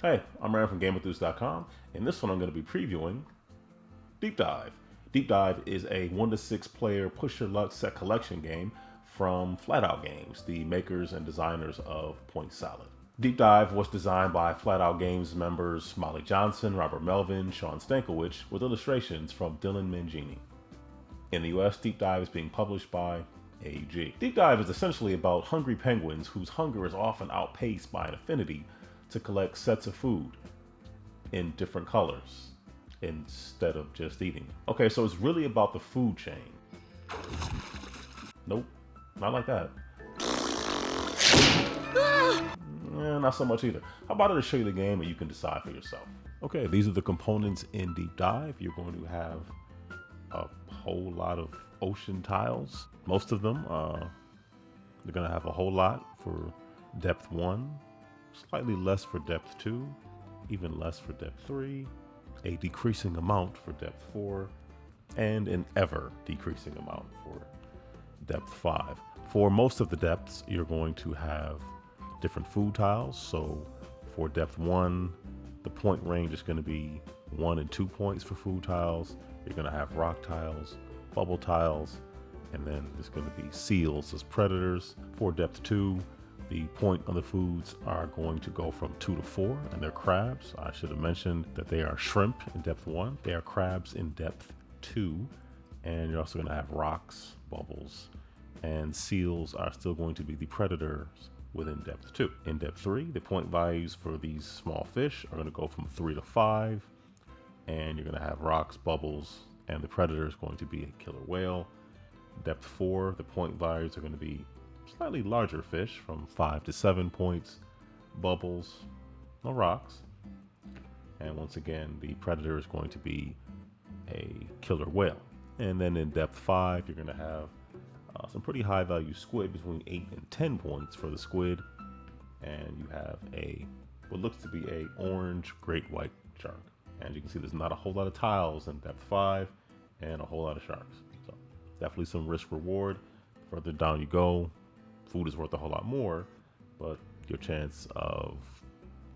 Hey, I'm Aaron from GameEnthus.com, and this one I'm going to be previewing Deep Dive. Deep Dive is a 1 to 6 player push your luck set collection game from Flatout Games, the makers and designers of Point Salad. Deep Dive was designed by Flatout Games members Molly Johnson, Robert Melvin, Shawn Stankewich, with illustrations from Dylan Mangini. In the US, Deep Dive is being published by AG. Deep Dive is essentially about hungry penguins whose hunger is often outpaced by an affinity to collect sets of food in different colors instead of just eating. Okay, so it's really about the food chain. Nope, not like that. Not so much either. How about I just show you the game and you can decide for yourself. Okay, these are the components in Deep Dive. You're going to have a whole lot of ocean tiles. Most of them, they're going to have a whole lot for depth 1, slightly less for depth 2, even less for depth 3, a decreasing amount for depth 4, and an ever decreasing amount for depth 5. For most of the depths, you're going to have different food tiles. So for depth 1, the point range is going to be 1 and 2 points for food tiles. You're going to have rock tiles, bubble tiles, and then there's going to be seals as predators. For depth 2, the point on the foods are going to go from 2 to 4, and they're crabs. I should have mentioned that they are shrimp in depth 1. They are crabs in depth 2, and you're also going to have rocks, bubbles, and seals are still going to be the predators within depth 2. In depth 3, the point values for these small fish are going to go from 3 to 5, and you're going to have rocks, bubbles, and the predator is going to be a killer whale. Depth 4, the point values are going to be slightly larger fish from 5 to 7 points, bubbles, no rocks. And once again, the predator is going to be a killer whale. And then in depth 5, you're going to have some pretty high value squid between 8 and 10 points for the squid. And you have what looks to be a orange great white shark. And you can see there's not a whole lot of tiles in depth 5 and a whole lot of sharks. So definitely some risk reward. Further down you go, food is worth a whole lot more, but your chance of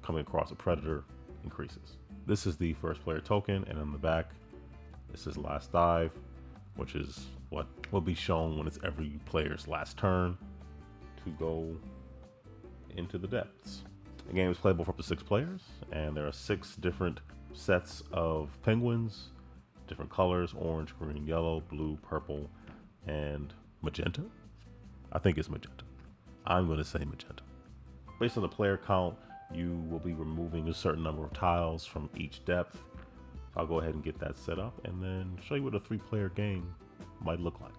coming across a predator increases. This is the first player token, and on the back, this is last dive, which is what will be shown when it's every player's last turn to go into the depths. The game is playable for up to 6 players, and there are 6 different sets of penguins, different colors: orange, green, yellow, blue, purple, and magenta. I think it's magenta. I'm going to say magenta. Based on the player count, you will be removing a certain number of tiles from each depth. I'll go ahead and get that set up and then show you what a 3-player game might look like.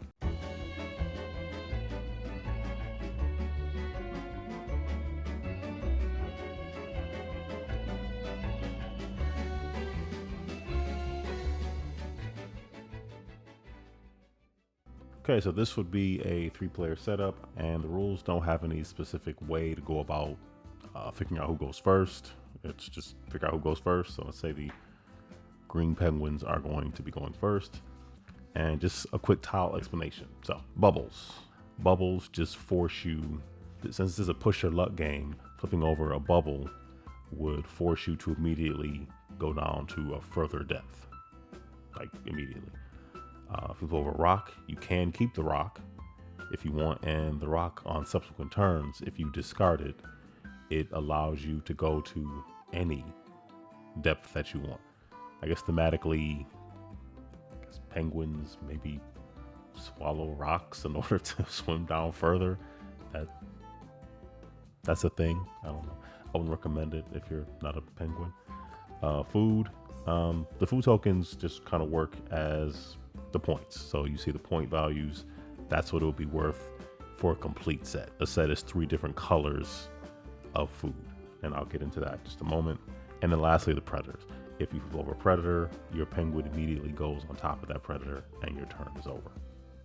Okay, so this would be a 3-player setup, and the rules don't have any specific way to go about figuring out who goes first. It's just figure out who goes first. So let's say the green penguins are going to be going first. And just a quick tile explanation. So bubbles. Bubbles just force you, since this is a push your luck game, flipping over a bubble would force you to immediately go down to a further depth, like immediately. If you flip over a rock, you can keep the rock if you want, and the rock on subsequent turns, if you discard it, it allows you to go to any depth that you want. I guess thematically, penguins maybe swallow rocks in order to swim down further. That's a thing. I don't know. I wouldn't recommend it if you're not a penguin. Food. The food tokens just kind of work as the points. So you see the point values. That's what it will be worth for a complete set. A set is 3 different colors of food, and I'll get into that in just a moment. And then lastly, the predators. If you flip over a predator, your penguin immediately goes on top of that predator and your turn is over.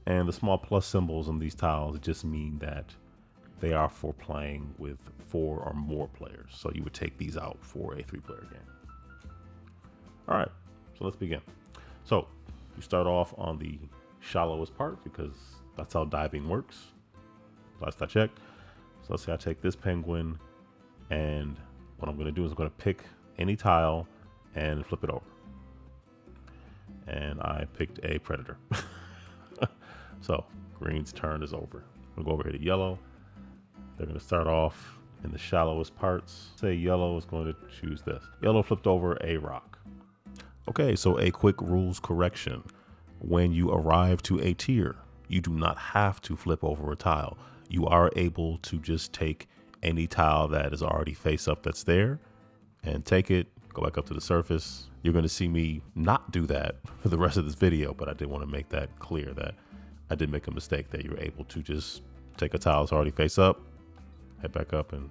And the small plus symbols on these tiles just mean that they are for playing with 4 or more players. So you would take these out for a 3-player game. All right, so let's begin. So you start off on the shallowest part because that's how diving works. Last I checked. So let's say I take this penguin and what I'm going to do is I'm going to pick any tile and flip it over. And I picked a predator. So green's turn is over. We'll go over here to yellow. They're going to start off in the shallowest parts. Say yellow is going to choose this. Yellow flipped over a rock. Okay, so a quick rules correction. When you arrive to a tier, you do not have to flip over a tile. You are able to just take any tile that is already face up that's there and take it, go back up to the surface. You're going to see me not do that for the rest of this video, but I did want to make that clear that I did make a mistake, that you're able to just take a tile that's already face up, head back up, and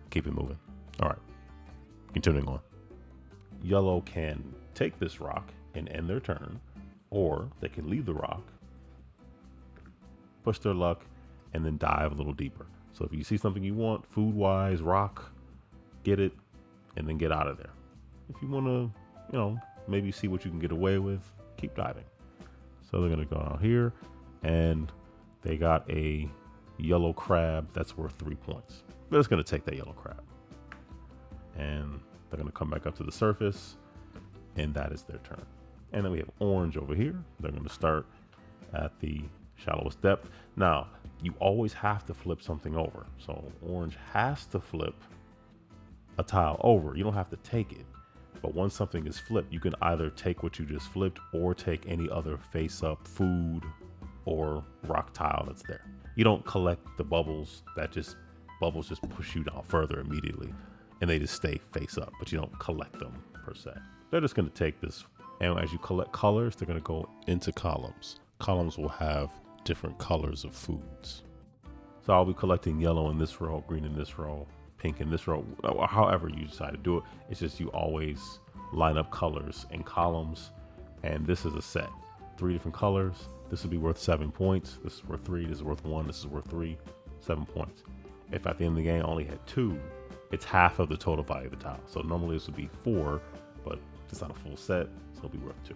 keep it moving. All right, continuing on. Yellow can take this rock and end their turn, or they can leave the rock, push their luck, and then dive a little deeper. So if you see something you want, food-wise, rock, get it, and then get out of there. If you want to, maybe see what you can get away with, keep diving. So they're going to go out here, and they got a yellow crab that's worth 3 points. They're just going to take that yellow crab. And they're going to come back up to the surface, and that is their turn. And then we have orange over here. They're going to start at the shallowest depth. Now, you always have to flip something over. So orange has to flip a tile over. You don't have to take it. But once something is flipped, you can either take what you just flipped or take any other face-up food or rock tile that's there. You don't collect the bubbles. Bubbles just push you down further immediately, and they just stay face up, but you don't collect them per se. They're just going to take this, and as you collect colors, they're going to go into columns. Columns will have different colors of foods. So I'll be collecting yellow in this row, green in this row, pink in this row, however you decide to do it. It's just you always line up colors in columns, and this is a set. 3 different colors. This would be worth 7 points. This is worth 3. This is worth 1. This is worth 3. 7 points. If at the end of the game I only had 2, it's half of the total value of the tile. So normally this would be 4, but it's not a full set, so it'll be worth 2.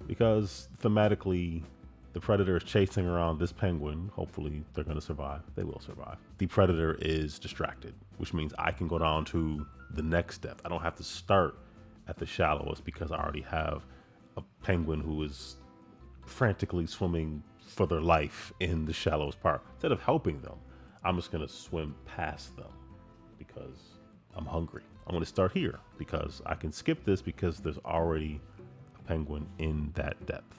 Because thematically, the predator is chasing around this penguin. Hopefully they're going to survive. They will survive. The predator is distracted, which means I can go down to the next depth. I don't have to start at the shallowest because I already have a penguin who is frantically swimming for their life in the shallowest part. Instead of helping them, I'm just going to swim past them because I'm hungry. I'm going to start here because I can skip this because there's already a penguin in that depth.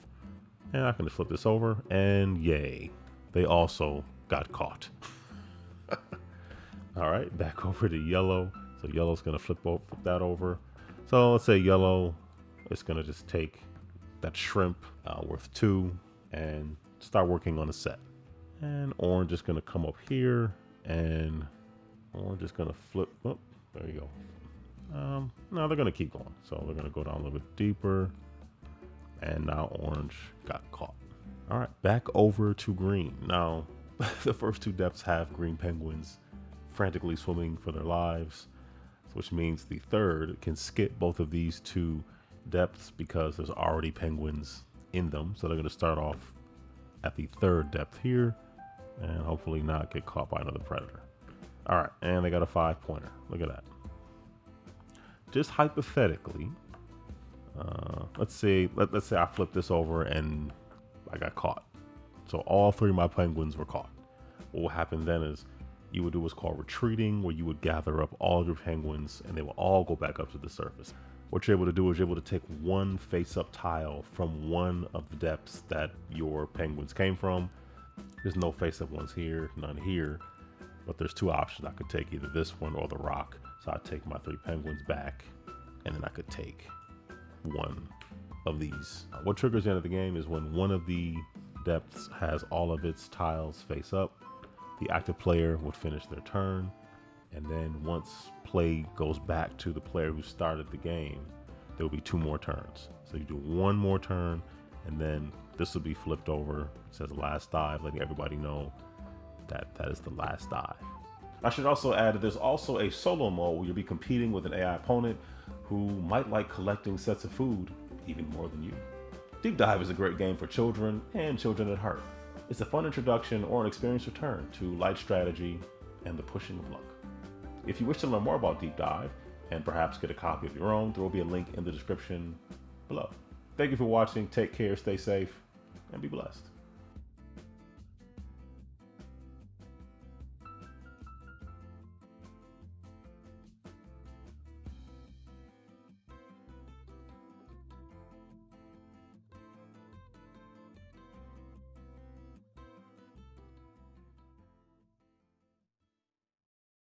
And I can just flip this over, and yay, they also got caught. All right, back over to yellow. So yellow's gonna flip that over. So let's say yellow is gonna just take that shrimp worth 2 and start working on a set. And orange is gonna come up here, and orange is gonna flip. Oh, there you go. No, they're gonna keep going. So they're gonna go down a little bit deeper. And now orange got caught. All right, back over to green. Now, the first 2 depths have green penguins frantically swimming for their lives, which means the third can skip both of these 2 depths because there's already penguins in them. So they're going to start off at the 3rd depth here and hopefully not get caught by another predator. All right, and they got a 5-pointer. Look at that. Just hypothetically, let's say I flipped this over and I got caught. So all 3 of my penguins were caught. What will happen then is you would do what's called retreating, where you would gather up all of your penguins and they will all go back up to the surface. What you're able to do is you're able to take one face-up tile from one of the depths that your penguins came from. There's no face-up ones here, none here, but there's 2 options. I could take either this one or the rock. So I take my 3 penguins back, and then I could take one of these. What triggers the end of the game is when one of the depths has all of its tiles face up. The active player would finish their turn, and then once play goes back to the player who started the game, there will be 2 more turns. So you do 1 more turn, and then this will be flipped over. It says last dive, letting everybody know that that is the last dive. I should also add that there's also a solo mode where you'll be competing with an AI opponent who might like collecting sets of food even more than you. Deep Dive is a great game for children and children at heart. It's a fun introduction or an experienced return to light strategy and the pushing of luck. If you wish to learn more about Deep Dive and perhaps get a copy of your own, there will be a link in the description below. Thank you for watching. Take care, stay safe, and be blessed.